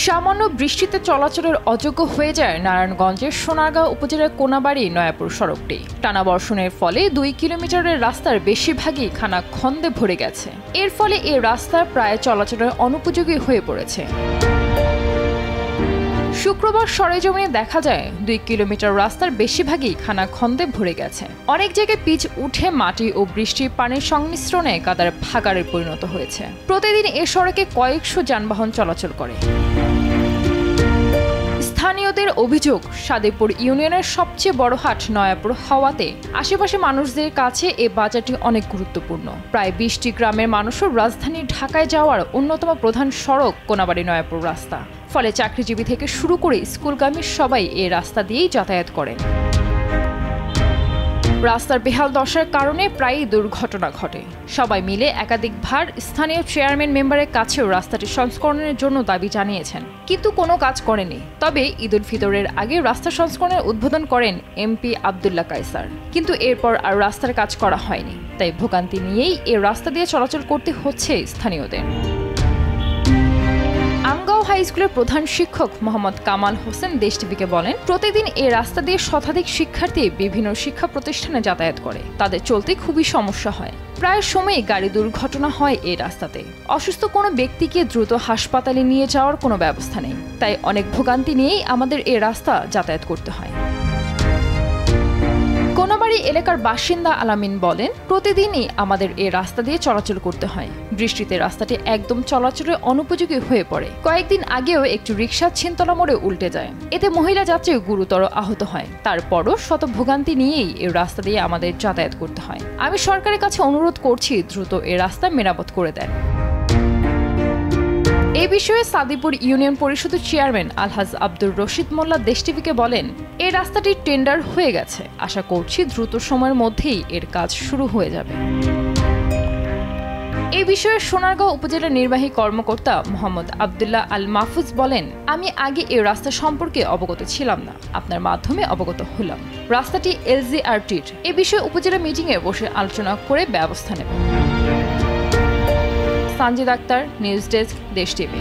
সামান্য বৃষ্টিতে চলাচলের অযোগ্য হয়ে যায় নারায়ণগঞ্জের সোনারগাঁও উপজেলার কোনাবাড়ি নয়াপুর সড়কটি। টানা বর্ষণের ফলে 2 কিলোমিটারের রাস্তার বেশিরভাগই খানাখন্দে ভরে গেছে। এর ফলে এই রাস্তা প্রায় চলাচলের অনুপযোগী হয়ে পড়েছে। শুক্রবার সরেজমিনে দেখা যায় 2 কিলোমিটার রাস্তার বেশিরভাগই খানাখন্দে ভরে গেছে। অনেক জায়গায় পিচ উঠে মাটি ও বৃষ্টির পানির সংমিশ্রণে কাদার ভাগাড়ে পরিণত হয়েছে। প্রতিদিন এ সড়কে কয়েকশো যানবাহন চলাচল করে। স্থানীয়দের অভিযোগ, সাদেপুর ইউনিয়নের সবচেয়ে বড় হাট নয়াপুর হওয়াতে আশেপাশে মানুষদের কাছে এ বাজারটি অনেক গুরুত্বপূর্ণ। প্রায় 20টি গ্রামের মানুষও রাজধানী ঢাকায় যাওয়ার অন্যতম প্রধান সড়ক কোনাবাড়ি নয়াপুর রাস্তা। ফলে চাকরিজীবী থেকে শুরু করে স্কুলগামী সবাই এই রাস্তা দিয়েই যাতায়াত করেন। রাস্তার বেহাল দশার কারণে প্রায়ই দুর্ঘটনা ঘটে। সবাই মিলে একাধিকবার স্থানীয় চেয়ারম্যান মেম্বারের কাছেও রাস্তাটি সংস্করণের জন্য দাবি জানিয়েছেন, কিন্তু কোনো কাজ করেনি। তবে ঈদ উল ফিতরের আগে রাস্তা সংস্করণের উদ্বোধন করেন এমপি আব্দুল্লাহ কায়সার, কিন্তু এরপর আর রাস্তার কাজ করা হয়নি। তাই ভোগান্তি নিয়েই এই রাস্তা দিয়ে চলাচল করতে হচ্ছে স্থানীয়দের। আমগাঁও হাই স্কুলের প্রধান শিক্ষক মোহাম্মদ কামাল হোসেন দেশ টিভিকে বলেন, প্রতিদিন এই রাস্তা দিয়ে শতাধিক শিক্ষার্থী বিভিন্ন শিক্ষা প্রতিষ্ঠানে যাতায়াত করে। তাদের চলতে খুবই সমস্যা হয়। প্রায় সময়ই গাড়ি দুর্ঘটনা হয় এই রাস্তাতে। অসুস্থ কোনো ব্যক্তিকে দ্রুত হাসপাতালে নিয়ে যাওয়ার কোনো ব্যবস্থা নেই। তাই অনেক ভোগান্তি নিয়েই আমাদের এই রাস্তা যাতায়াত করতে হয়। কোনাবাড়ি এলাকার বাসিন্দা আলামিন বলেন, প্রতিদিনই আমাদের এই রাস্তা দিয়ে চলাচল করতে হয়। বৃষ্টিতে রাস্তাটি একদম চলাচলের অনুপযোগী হয়ে পড়ে। কয়েকদিন আগেও একটি রিকশা ছিনতলা মোড়ে উল্টে যায়। এতে মহিলা যাত্রী গুরুতর আহত হয়। তারপরও শত ভোগান্তি নিয়েই এই রাস্তা দিয়ে আমাদের যাতায়াত করতে হয়। আমি সরকারের কাছে অনুরোধ করছি, দ্রুত এই রাস্তা মেরামত করে দেন। এ বিষয়ে সাদেপুর ইউনিয়ন পরিষদের চেয়ারম্যান আলহাজ আব্দুর রশিদ মোল্লা দেশ টিভিকে বলেন, এই রাস্তাটি টেন্ডার হয়ে গেছে। আশা করছি দ্রুত সময়ের মধ্যেই এর কাজ শুরু হয়ে যাবে। এই বিষয়ে সোনারগাঁও উপজেলার নির্বাহী কর্মকর্তা মোহাম্মদ আব্দুল্লাহ আল মাহফুজ বলেন, আমি আগে এই রাস্তা সম্পর্কে অবগত ছিলাম না, আপনার মাধ্যমে অবগত হলাম। রাস্তাটি এলজিআরটির। এ বিষয়ে উপজেলা মিটিংয়ে বসে আলোচনা করে ব্যবস্থা নেব। সানজিদ আক্তার, নিউজ ডেস্ক, দেশ টিভি।